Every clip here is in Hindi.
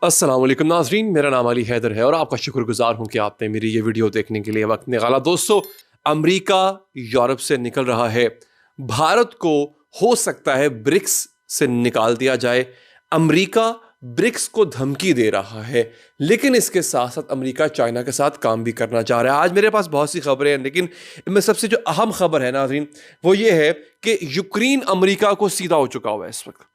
अस्सलाम वालेकुम नाज़रीन, मेरा नाम अली हैदर है और आपका शुक्रगुजार हूँ कि आपने मेरी ये वीडियो देखने के लिए वक्त निकाला। दोस्तों, अमेरिका यूरोप से निकल रहा है। भारत को हो सकता है ब्रिक्स से निकाल दिया जाए। अमेरिका ब्रिक्स को धमकी दे रहा है, लेकिन इसके साथ साथ अमेरिका चाइना के साथ काम भी करना चाह रहा है। आज मेरे पास बहुत सी खबरें हैं, लेकिन इनमें सबसे जो अहम खबर है नाज़रीन, वो ये है कि यूक्रेन अमेरिका को सीधा हो चुका हुआ है। इस वक्त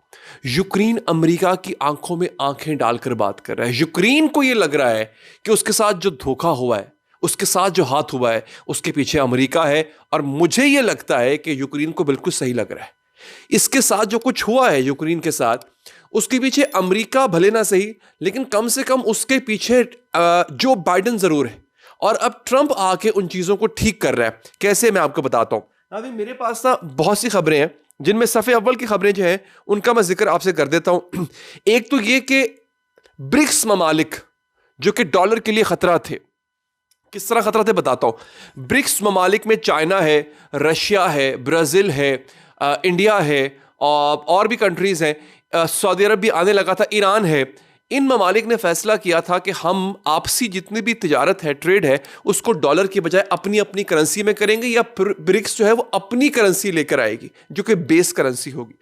यूक्रेन अमेरिका की आंखों में आंखें डालकर बात कर रहा है। यूक्रेन को यह लग रहा है कि उसके साथ जो धोखा हुआ है, उसके साथ जो हाथ हुआ है, उसके पीछे अमेरिका है। और मुझे यह लगता है कि यूक्रेन को बिल्कुल सही लग रहा है। इसके साथ जो कुछ हुआ है यूक्रेन के साथ, उसके पीछे अमेरिका भले ना सही, लेकिन कम से कम उसके पीछे जो बाइडेन जरूर है। और अब ट्रंप आके उन चीजों को ठीक कर रहा है। कैसे, मैं आपको बताता हूं। अभी मेरे पास ना बहुत सी खबरें हैं, जिनमें सफ़े अव्वल की खबरें जो हैं उनका मैं जिक्र आपसे कर देता हूं। एक तो ये कि ब्रिक्स ममालिक जो कि डॉलर के लिए खतरा थे, किस तरह खतरा थे बताता हूं। ब्रिक्स ममालिक में चाइना है, रशिया है, ब्राज़ील है, इंडिया है, और भी कंट्रीज़ हैं। सऊदी अरब भी आने लगा था, ईरान है। इन ममालिक ने फैसला किया था कि हम आपसी जितनी भी तिजारत है, ट्रेड है, उसको डॉलर की बजाय अपनी अपनी करेंसी में करेंगे, या ब्रिक्स जो है वो अपनी करेंसी लेकर आएगी जो कि बेस करेंसी होगी।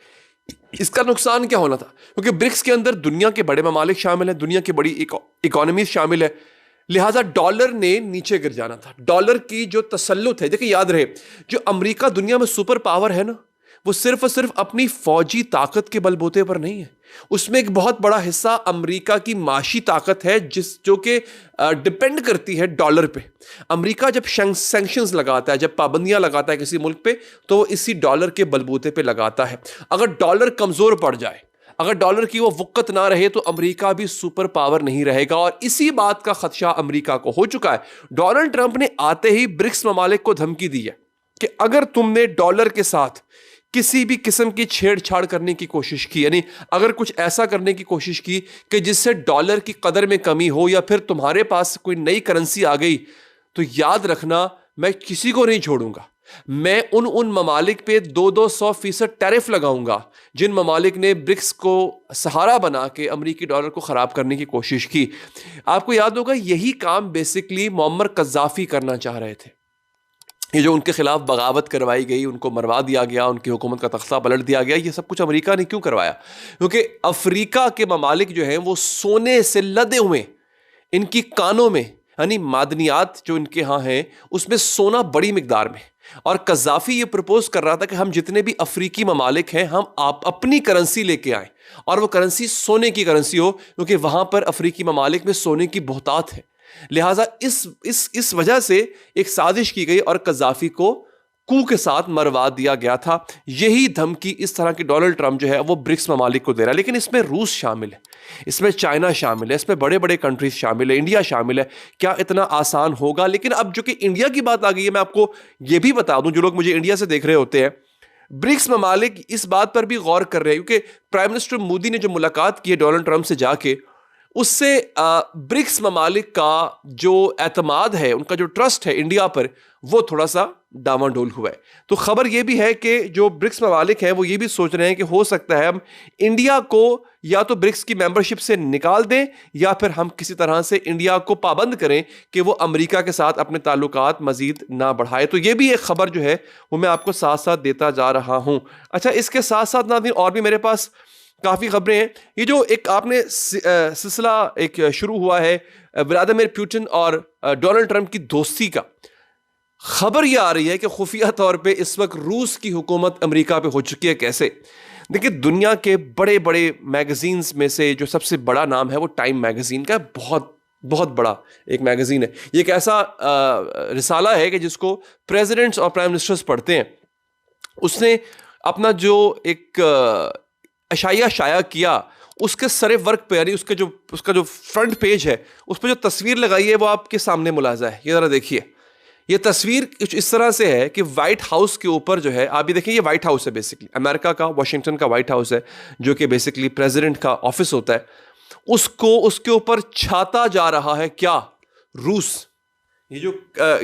इसका नुकसान क्या होना था, क्योंकि ब्रिक्स के अंदर दुनिया के बड़े ममालिक शामिल हैं, दुनिया की बड़ी इकोनॉमी शामिल है। लिहाजा डॉलर ने नीचे गिर जाना था। डॉलर की जो तसल्लुत है, देखिए याद रहे, जो अमेरिका दुनिया में सुपर पावर है ना, वो सिर्फ और सिर्फ अपनी फौजी ताकत के बलबूते पर नहीं है। उसमें एक बहुत बड़ा हिस्सा अमेरिका की माशी ताकत है, जो कि डिपेंड करती है डॉलर पे। अमेरिका जब सैंक्शंस लगाता है, जब पाबंदियां लगाता है किसी मुल्क पे, तो वो इसी डॉलर के बलबूते पे लगाता है। अगर डॉलर कमजोर पड़ जाए, अगर डॉलर की वो वक़्त ना रहे, तो अमेरिका भी सुपर पावर नहीं रहेगा। और इसी बात का खदशा अमेरिका को हो चुका है। डोनाल्ड ट्रंप ने आते ही ब्रिक्स ममालिक को धमकी दी है कि अगर तुमने डॉलर के साथ किसी भी किस्म की छेड़छाड़ करने की कोशिश की, यानी अगर कुछ ऐसा करने की कोशिश की कि जिससे डॉलर की कदर में कमी हो, या फिर तुम्हारे पास कोई नई करेंसी आ गई, तो याद रखना, मैं किसी को नहीं छोड़ूंगा। मैं उन ममालिक पे 200% टैरिफ लगाऊंगा जिन ममालिक ने ब्रिक्स को सहारा बना के अमरीकी डॉलर को ख़राब करने की कोशिश की। आपको याद होगा, यही काम बेसिकली मुअम्मर कज़्ज़ाफ़ी करना चाह रहे थे। ये जो उनके खिलाफ बगावत करवाई गई, उनको मरवा दिया गया, उनकी हुकूमत का तख्ता पलट दिया गया, ये सब कुछ अमेरिका ने क्यों करवाया? क्योंकि अफ्रीका के ममालिक जो हैं वो सोने से लदे हुए, इनकी कानों में, यानी मादनियात जो इनके यहाँ हैं उसमें सोना बड़ी मिकदार में। और कज़ाफ़ी ये प्रपोज कर रहा था कि हम जितने भी अफ्रीकी ममालिक हैं, हम आप अपनी करेंसी लेके आएँ, और वो करेंसी सोने की करेंसी हो, क्योंकि वहाँ पर अफ्रीकी ममालिक में सोने की बहुतात है। लिहाजा इस वजह से एक साजिश की गई और कज़ाफ़ी को कू के साथ मरवा दिया गया था। यही धमकी इस तरह की डोनाल्ड ट्रंप जो है वो ब्रिक्स ममालिक को दे रहा है। लेकिन इसमें रूस शामिल है, इसमें चाइना शामिल है, इसमें बड़े बड़े कंट्रीज शामिल है, इंडिया शामिल है। क्या इतना आसान होगा? लेकिन अब जो कि इंडिया की बात आ गई है, मैं आपको ये भी बता दूं, जो लोग मुझे इंडिया से देख रहे होते हैं, ब्रिक्स ममालिक इस बात पर भी गौर कर रहे हैं, क्योंकि प्राइम मिनिस्टर मोदी ने जो मुलाकात की है डोनाल्ड ट्रंप से जाके, उससे ब्रिक्स ममालिक का जो एतमाद है, उनका जो ट्रस्ट है इंडिया पर, वो थोड़ा सा डामाडोल हुआ है। तो खबर ये भी है कि जो ब्रिक्स ममालिक हैं वो ये भी सोच रहे हैं कि हो सकता है हम इंडिया को या तो ब्रिक्स की मेंबरशिप से निकाल दें, या फिर हम किसी तरह से इंडिया को पाबंद करें कि वो अमेरिका के साथ अपने ताल्लुकात मजीद ना बढ़ाए। तो ये भी एक खबर जो है वो मैं आपको साथ साथ देता जा रहा हूं। अच्छा, इसके साथ साथ नाज़रीन और भी मेरे पास काफ़ी खबरें हैं। ये जो एक आपने सिलसिला एक शुरू हुआ है व्लादिमीर पुतिन और डोनाल्ड ट्रंप की दोस्ती का, खबर ये आ रही है कि खुफिया तौर पे इस वक्त रूस की हुकूमत अमेरिका पे हो चुकी है। कैसे? देखिए, दुनिया के बड़े बड़े मैगजीन्स में से जो सबसे बड़ा नाम है वो टाइम मैगजीन का, बहुत बहुत बड़ा एक मैगजीन है। ये एक ऐसा रिसाला है कि जिसको प्रेसिडेंट्स और प्राइम मिनिस्टर्स पढ़ते हैं। उसने अपना जो एक अशाया शाया किया, उसके सरे वर्क पे, यानी उसका जो फ्रंट पेज है, उस पर जो तस्वीर लगाई है वो आपके सामने मुलाजा है। ये ज़रा देखिए, ये तस्वीर कुछ इस तरह से है कि व्हाइट हाउस के ऊपर जो है, आप ये देखिए, ये व्हाइट हाउस है, बेसिकली अमेरिका का, वाशिंगटन का व्हाइट हाउस है, जो कि बेसिकली प्रेसिडेंट का ऑफिस होता है। उसको उसके ऊपर छाता जा रहा है क्या? रूस। ये जो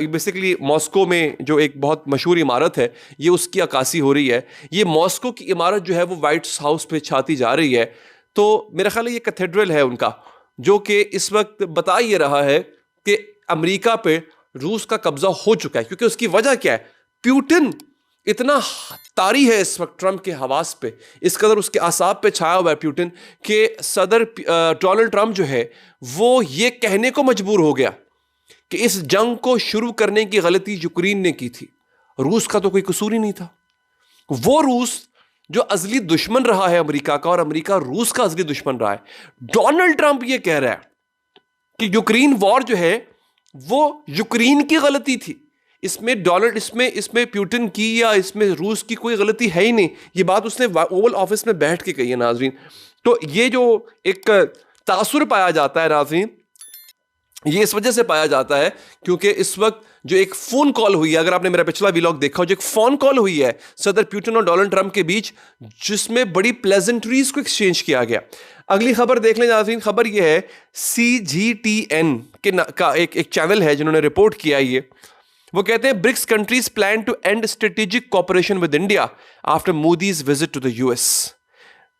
बेसिकली मॉस्को में जो एक बहुत मशहूर इमारत है, ये उसकी अक्कासी हो रही है। ये मॉस्को की इमारत जो है वो व्हाइट हाउस पे छाती जा रही है। तो मेरा ख्याल है ये कैथेड्रल है उनका, जो कि इस वक्त बता ये रहा है कि अमेरिका पे रूस का कब्जा हो चुका है। क्योंकि उसकी वजह क्या है, प्यूटिन इतना तारी है इस वक्त ट्रंप के हवास पे, इस कदर उसके आसाब पे छाया हुआ है प्यूटिन कि सदर डोनाल्ड ट्रंप जो है वो ये कहने को मजबूर हो गया कि इस जंग को शुरू करने की गलती यूक्रेन ने की थी, रूस का तो कोई कसूर ही नहीं था। वो रूस जो अजली दुश्मन रहा है अमेरिका का, और अमेरिका रूस का अजली दुश्मन रहा है। डोनाल्ड ट्रंप ये कह रहा है कि यूक्रेन वॉर जो है वो यूक्रेन की गलती थी, इसमें प्यूटिन की या इसमें रूस की कोई गलती है ही नहीं। ये बात उसने ओवल ऑफिस में बैठ के कही है नाजरीन। तो ये जो एक तासुर पाया जाता है नाजरीन, ये इस वजह से पाया जाता है क्योंकि इस वक्त जो एक फोन कॉल हुई है, अगर आपने मेरा पिछला व्लॉग देखा हो, जो एक फोन कॉल हुई है सदर प्यूटिन और डोनाल्ड ट्रंप के बीच, जिसमें बड़ी प्लेजेंट्रीज को एक्सचेंज किया गया। अगली खबर देख लें नाज़रीन। खबर यह है CGTN का एक चैनल है जिन्होंने रिपोर्ट किया। ये वो कहते हैं BRICS countries plan to and strategic cooperation with India after Modi's visit to the US।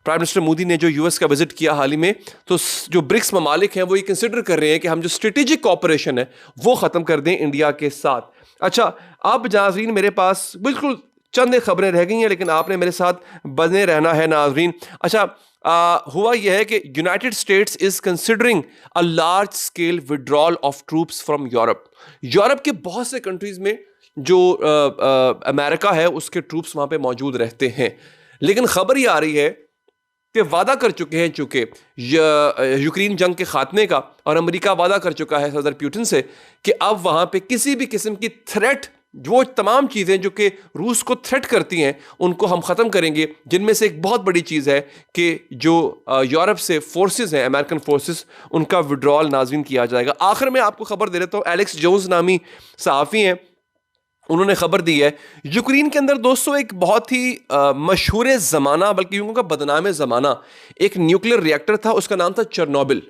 Prime minister Modi ने जो US का विजिट किया हाल ही में, तो जो ब्रिक्स ममालिक हैं वो ये कंसिडर कर रहे हैं कि हम जो स्ट्रेटेजिक कोऑपरेशन है वो खत्म कर दें इंडिया के साथ। अच्छा, अब नाज़रीन मेरे पास बिल्कुल चंद खबरें रह गई हैं, लेकिन आपने मेरे साथ बने रहना है नाज़रीन। अच्छा, हुआ यह है कि United states is considering a large scale withdrawal of troops from Europe. Europe के बहुत से कंट्रीज में जो अमेरिका है उसके ट्रूप्स वहां पे मौजूद रहते हैं, लेकिन खबर ये आ रही है कि वादा कर चुके हैं चूंकि यूक्रेन जंग के खात्मे का, और अमेरिका वादा कर चुका है सदर प्यूटिन से कि अब वहां पे किसी भी किस्म की थ्रेट, वो तमाम चीज़ें जो कि रूस को थ्रेट करती हैं उनको हम ख़त्म करेंगे। जिनमें से एक बहुत बड़ी चीज़ है कि जो यूरोप से फोर्सेस हैं, अमेरिकन फोर्सेस, उनका विड्रॉल नाज़रीन किया जाएगा। आखिर में आपको खबर दे देता हूँ, एलेक्स जोन्स नामी सहाफ़ी हैं, उन्होंने खबर दी है यूक्रेन के अंदर दोस्तों एक बहुत ही मशहूर ज़माना, बल्कि यूं का बदनाम ज़माना, एक न्यूक्लियर रिएक्टर था, उसका नाम था चेरनोबिल।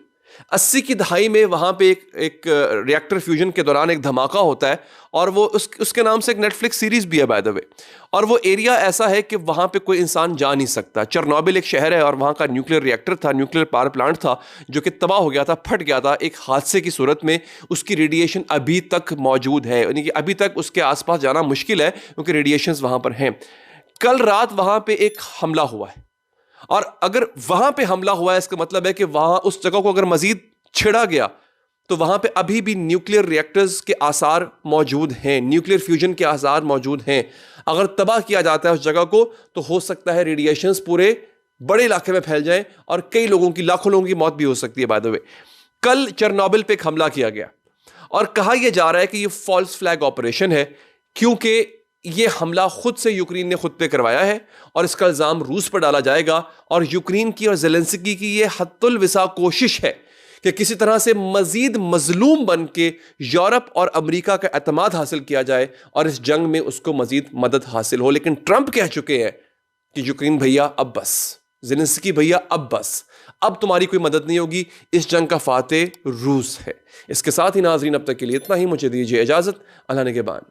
80 की दहाई में वहाँ पे एक रिएक्टर फ्यूजन के दौरान एक धमाका होता है, और वो उसके नाम से एक नेटफ्लिक्स सीरीज भी है बाय द वे। और वो एरिया ऐसा है कि वहाँ पे कोई इंसान जा नहीं सकता। चेरनोबिल एक शहर है और वहाँ का न्यूक्लियर रिएक्टर था, न्यूक्लियर पावर प्लांट था, जो कि तबाह हो गया था, फट गया था एक हादसे की सूरत में। उसकी रेडिएशन अभी तक मौजूद है, यानी कि अभी तक उसके आसपास जाना मुश्किल है क्योंकि रेडिएशंस वहाँ पर हैं। कल रात वहाँ पे एक हमला हुआ है, और अगर वहां पे हमला हुआ है इसका मतलब है कि वहां उस जगह को अगर मजीद छिड़ा गया तो वहां पे अभी भी न्यूक्लियर रिएक्टर्स के आसार मौजूद हैं, न्यूक्लियर फ्यूजन के आसार मौजूद हैं। अगर तबाह किया जाता है उस जगह को तो हो सकता है रेडिएशंस पूरे बड़े इलाके में फैल जाएं और कई लोगों की, लाखों लोगों की मौत भी हो सकती है बाय द वे। कल चेरनोबिल पे एक हमला किया गया और कहा यह जा रहा है कि यह फॉल्स फ्लैग ऑपरेशन है, क्योंकि ये हमला खुद से यूक्रेन ने खुद पे करवाया है और इसका इल्ज़ाम रूस पर डाला जाएगा। और यूक्रेन की और ज़ेलेंस्की की ये हत्तुल विसा कोशिश है कि किसी तरह से मजीद मजलूम बन के यूरोप और अमेरिका का एतमाद हासिल किया जाए और इस जंग में उसको मजीद मदद हासिल हो। लेकिन ट्रंप कह चुके हैं कि यूक्रेन भैया अब बस, ज़ेलेंस्की भैया अब बस, अब तुम्हारी कोई मदद नहीं होगी, इस जंग का फातेह रूस है। इसके साथ ही नाज़रीन अब तक के लिए इतना ही, मुझे दीजिए इजाज़त, अल्लाह ने के बाद।